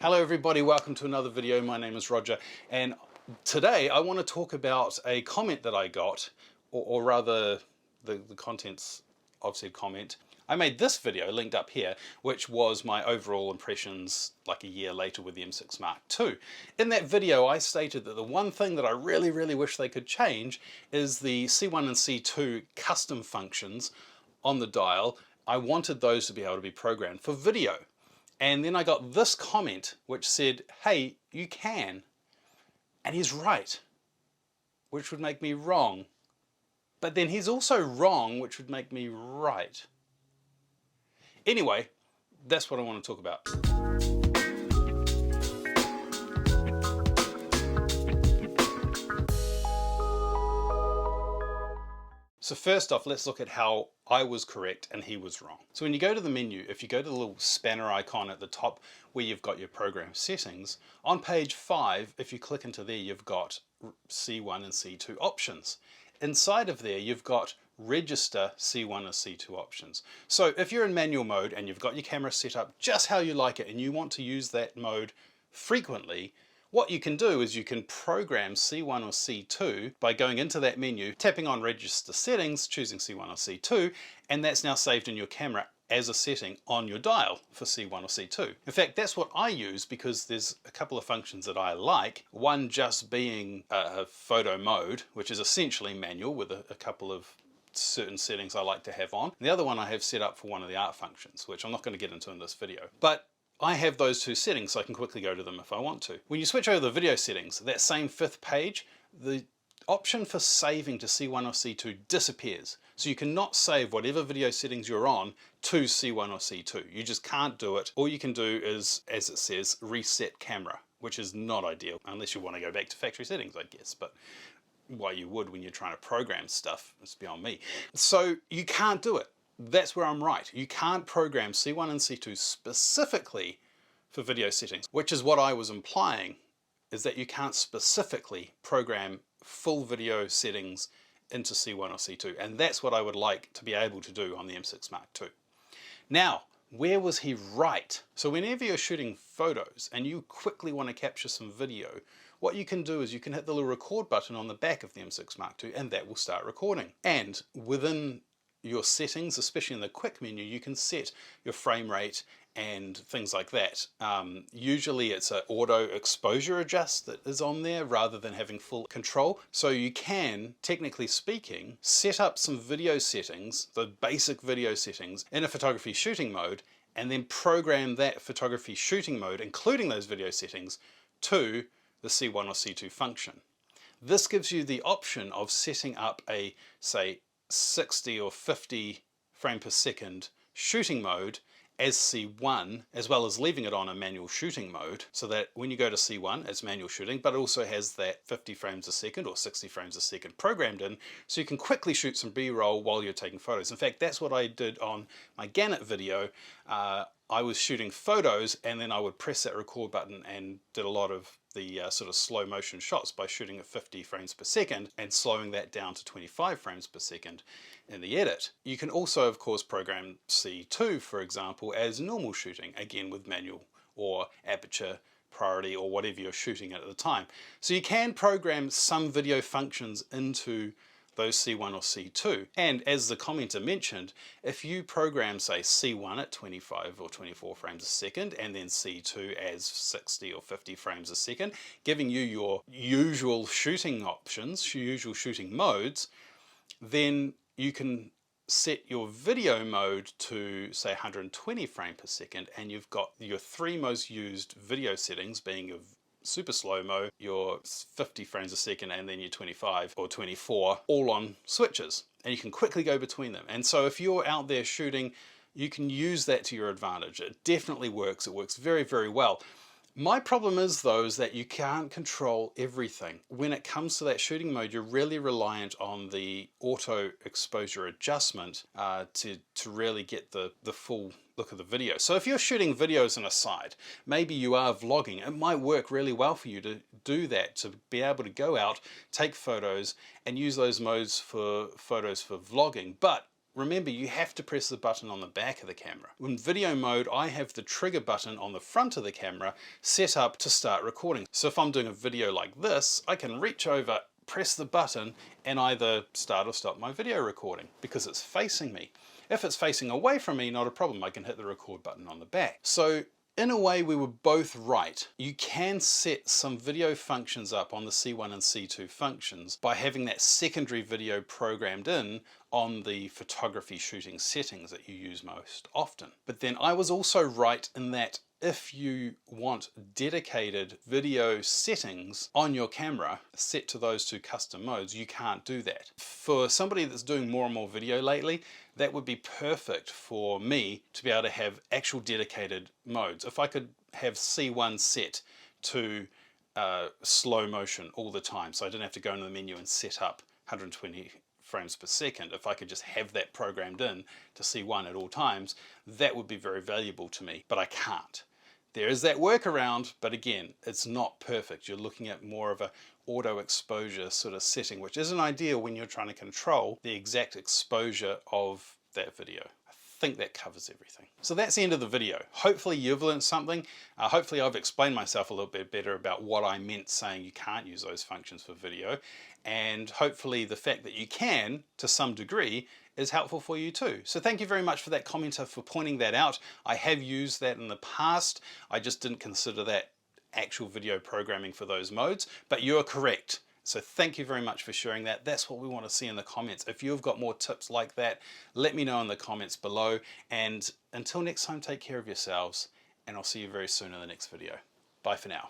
Hello everybody, welcome to another video. My name is Roger, and today I want to talk about a comment that I got, or rather the contents of said comment. I made this video linked up here, which was my overall impressions like a year later with the M6 Mark II. In that video I stated that the one thing that I really wish they could change is the C1 and C2 custom functions on the dial. I wanted those to be able to be programmed for video. And then I got this comment which said, hey, you can. And he's right, which would make me wrong. But then he's also wrong, which would make me right. Anyway, that's what I want to talk about. So first off, let's look at how I was correct and he was wrong. So when you go to the menu, if you go to the little spanner icon at the top where you've got your program settings, on page 5, if you click into there, you've got C1 and C2 options. Inside of there, you've got register C1 and C2 options. So if you're in manual mode and you've got your camera set up just how you like it and you want to use that mode frequently, what you can do is you can program C1 or C2 by going into that menu, tapping on register settings, choosing C1 or C2, and that's now saved in your camera as a setting on your dial for C1 or C2. In fact, that's what I use because there's a couple of functions that I like. One just being a photo mode, which is essentially manual with a couple of certain settings I like to have on. And the other one I have set up for one of the art functions, which I'm not going to get into in this video. But I have those two settings, so I can quickly go to them if I want to. When you switch over the video settings, that same 5th page, the option for saving to C1 or C2 disappears. So you cannot save whatever video settings you're on to C1 or C2. You just can't do it. All you can do is, as it says, reset camera, which is not ideal, unless you want to go back to factory settings, I guess. But why you would when you're trying to program stuff, it's beyond me. So you can't do it. That's where I'm right. You can't program C1 and C2 specifically for video settings, which is what I was implying, is that you can't specifically program full video settings into C1 or C2. And that's what I would like to be able to do on the M6 Mark II. Now, where was he right? So whenever you're shooting photos and you quickly want to capture some video, what you can do is you can hit the little record button on the back of the M6 Mark II and that will start recording. And within your settings, especially in the quick menu, you can set your frame rate and things like that. Usually it's an auto exposure adjust that is on there rather than having full control. So you can, technically speaking, set up some video settings, the basic video settings in a photography shooting mode, and then program that photography shooting mode, including those video settings, to the C1 or C2 function. This gives you the option of setting up a, say, 60 or 50 frame per second shooting mode as C1, as well as leaving it on a manual shooting mode, so that when you go to C1 it's manual shooting, but it also has that 50 frames a second or 60 frames a second programmed in, so you can quickly shoot some B-roll while you're taking photos. In fact, that's what I did on my Canon video. I was shooting photos and then I would press that record button and did a lot of the sort of slow motion shots by shooting at 50 frames per second and slowing that down to 25 frames per second in the edit. You can also, of course, program C2, for example, as normal shooting, again with manual or aperture priority or whatever you're shooting at the time. So you can program some video functions into those C1 or C2. And as the commenter mentioned, if you program, say, C1 at 25 or 24 frames a second and then C2 as 60 or 50 frames a second, giving you your usual shooting options, usual shooting modes, then you can set your video mode to, say, 120 frames per second, and you've got your 3 most used video settings being your super slow-mo, your 50 frames a second, and then your 25 or 24, all on switches. And you can quickly go between them. And so if you're out there shooting, you can use that to your advantage. It definitely works. It works very well. My problem is, though, is that you can't control everything. When it comes to that shooting mode, you're really reliant on the auto exposure adjustment to really get the full look of the video. So if you're shooting videos on a side, maybe you are vlogging, it might work really well for you to do that, to be able to go out, take photos, and use those modes for photos for vlogging. But remember, you have to press the button on the back of the camera. In video mode, I have the trigger button on the front of the camera set up to start recording. So if I'm doing a video like this, I can reach over, press the button, and either start or stop my video recording because it's facing me. If it's facing away from me, not a problem. I can hit the record button on the back. So in a way, we were both right. You can set some video functions up on the C1 and C2 functions by having that secondary video programmed in on the photography shooting settings that you use most often. But then I was also right in that if you want dedicated video settings on your camera set to those two custom modes, you can't do that. For somebody that's doing more and more video lately, that would be perfect for me to be able to have actual dedicated modes. If I could have C1 set to slow motion all the time, so I didn't have to go into the menu and set up 120 frames per second, if I could just have that programmed in to C1 at all times, that would be very valuable to me, but I can't. There is that workaround, but again, it's not perfect. You're looking at more of a auto exposure sort of setting, which isn't ideal when you're trying to control the exact exposure of that video. I think that covers everything. So that's the end of the video. Hopefully you've learned something. Hopefully I've explained myself a little bit better about what I meant saying you can't use those functions for video. And hopefully the fact that you can, to some degree, is helpful for you too. So thank you very much for that commenter for pointing that out. I have used that in the past. I just didn't consider that actual video programming for those modes, but you're correct. So thank you very much for sharing that. That's what we want to see in the comments. If you've got more tips like that, let me know in the comments below. And until next time, take care of yourselves, and I'll see you very soon in the next video. Bye for now.